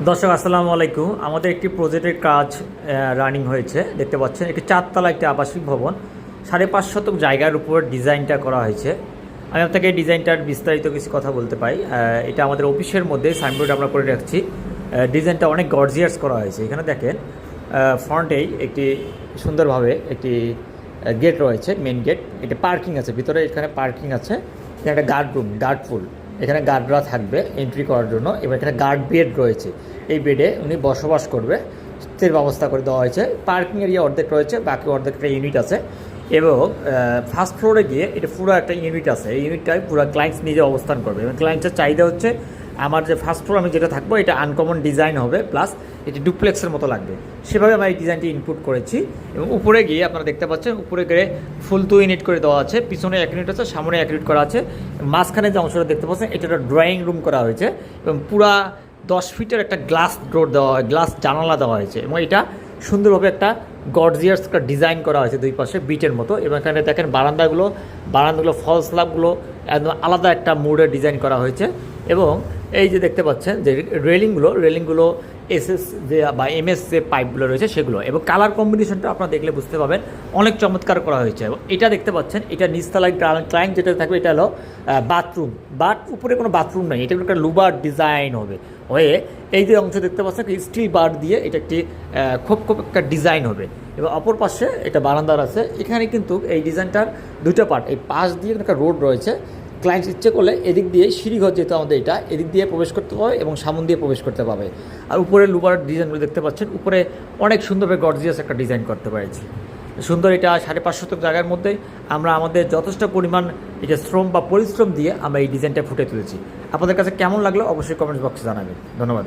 দর্শক আসসালামু আলাইকুম। আমাদের একটি প্রজেক্টের কাজ রানিং হয়েছে, দেখতে পাচ্ছেন। একটি চারতলা একটি আবাসিক ভবন, 5.5 শতক জায়গার উপর ডিজাইনটা করা হয়েছে। আমি আপনাকে এই ডিজাইনটার বিস্তারিত কিছু কথা বলতে পারি। এটা আমাদের অফিসের মধ্যে সাইনবোর্ড আমরা করে রাখছি। ডিজাইনটা অনেক গর্জিয়াস করা হয়েছে। এখানে দেখেন ফ্রন্টেই একটি সুন্দরভাবে একটি গেট রয়েছে, মেন গেট। এটা পার্কিং আছে ভিতরে, এখানে পার্কিং আছে। এখানে একটা গার্ড রুম, গার্ডফুল, এখানে গার্ডরা থাকবে এন্ট্রি করার জন্য। এবং এখানে গার্ড বেড রয়েছে, এই বেডে উনি বসবাস করবে, এর ব্যবস্থা করে দেওয়া হয়েছে। পার্কিং এরিয়া অর্ধেক রয়েছে, বাকি অর্ধেকটা ইউনিট আছে। এবং ফার্স্ট ফ্লোরে গিয়ে এটা পুরো একটা ইউনিট আছে, এই ইউনিটটায় পুরো ক্লায়েন্টস নিজে অবস্থান করবে। এবং ক্লায়েন্টের চাহিদা হচ্ছে আমার যে ফার্স্ট ফ্লোর আমি যেটা থাকবো এটা আনকমন ডিজাইন হবে, প্লাস এটি ডুপ্লেক্সের মতো লাগবে। সেভাবে আমরা এই ডিজাইনটি ইনপুট করেছি। এবং উপরে গিয়ে আপনারা দেখতে পাচ্ছেন, উপরে গিয়ে ফুল 2 ইউনিট করে দেওয়া আছে, পিছনে 1 ইউনিট আছে, সামনে 1 ইউনিট করা আছে। মাঝখানে যে অংশটা দেখতে পাচ্ছেন এটা একটা ড্রয়িং রুম করা হয়েছে। এবং পুরা 10 ফিটের একটা গ্লাস ডোর দেওয়া হয়, গ্লাস জানালা দেওয়া হয়েছে। এবং এটা সুন্দরভাবে একটা গর্জিয়াস একটা ডিজাইন করা হয়েছে দুই পাশে বিটের মতো। এবং এখানে দেখেন বারান্দাগুলো ফল স্ল্যাবগুলো একদম আলাদা একটা মুডের ডিজাইন করা হয়েছে। এবং এই যে দেখতে পাচ্ছেন যে রেলিংগুলো এসএস যে বা এমএস যে পাইপগুলো রয়েছে সেগুলো। এবং কালার কম্বিনেশনটা আপনারা দেখলে বুঝতে পাবেন, অনেক চমৎকার করা হয়েছে। এবং এটা দেখতে পাচ্ছেন, এটা নিচতলায় ক্লায়েন্ট যেটা থাকবে এটা হলো বাথরুম, বাট উপরে কোনো বাথরুম নেই, এটা একটা লুবার ডিজাইন হবে হয়ে। এই যে অংশ দেখতে পাচ্ছেন স্টিল বার দিয়ে এটা একটি খুব একটা ডিজাইন হবে। এবং অপর পাশে এটা বারান্দার আছে। এখানে কিন্তু এই ডিজাইনটার দুটো পার্ট, এই পাশ দিয়ে একটা রোড রয়েছে। ক্লায়েন্ট ইচ্ছে করলে এদিক দিয়ে সিঁড়িঘর যেহেতু আমাদের এটা, এদিক দিয়ে প্রবেশ করতে পাবে এবং সামন দিয়ে প্রবেশ করতে পাবে। আর উপরে লুবার ডিজাইনগুলো দেখতে পাচ্ছেন, উপরে অনেক সুন্দরভাবে গর্জিয়াস একটা ডিজাইন করতে পেরেছি। সুন্দর, এটা 5.5 শতক জায়গার মধ্যে আমরা আমাদের যথেষ্ট পরিমাণ এটা শ্রম বা পরিশ্রম দিয়ে আমরা এই ডিজাইনটা ফুটে তুলেছি। আপনাদের কাছে কেমন লাগলো অবশ্যই কমেন্টস বক্সে জানাবেন। ধন্যবাদ।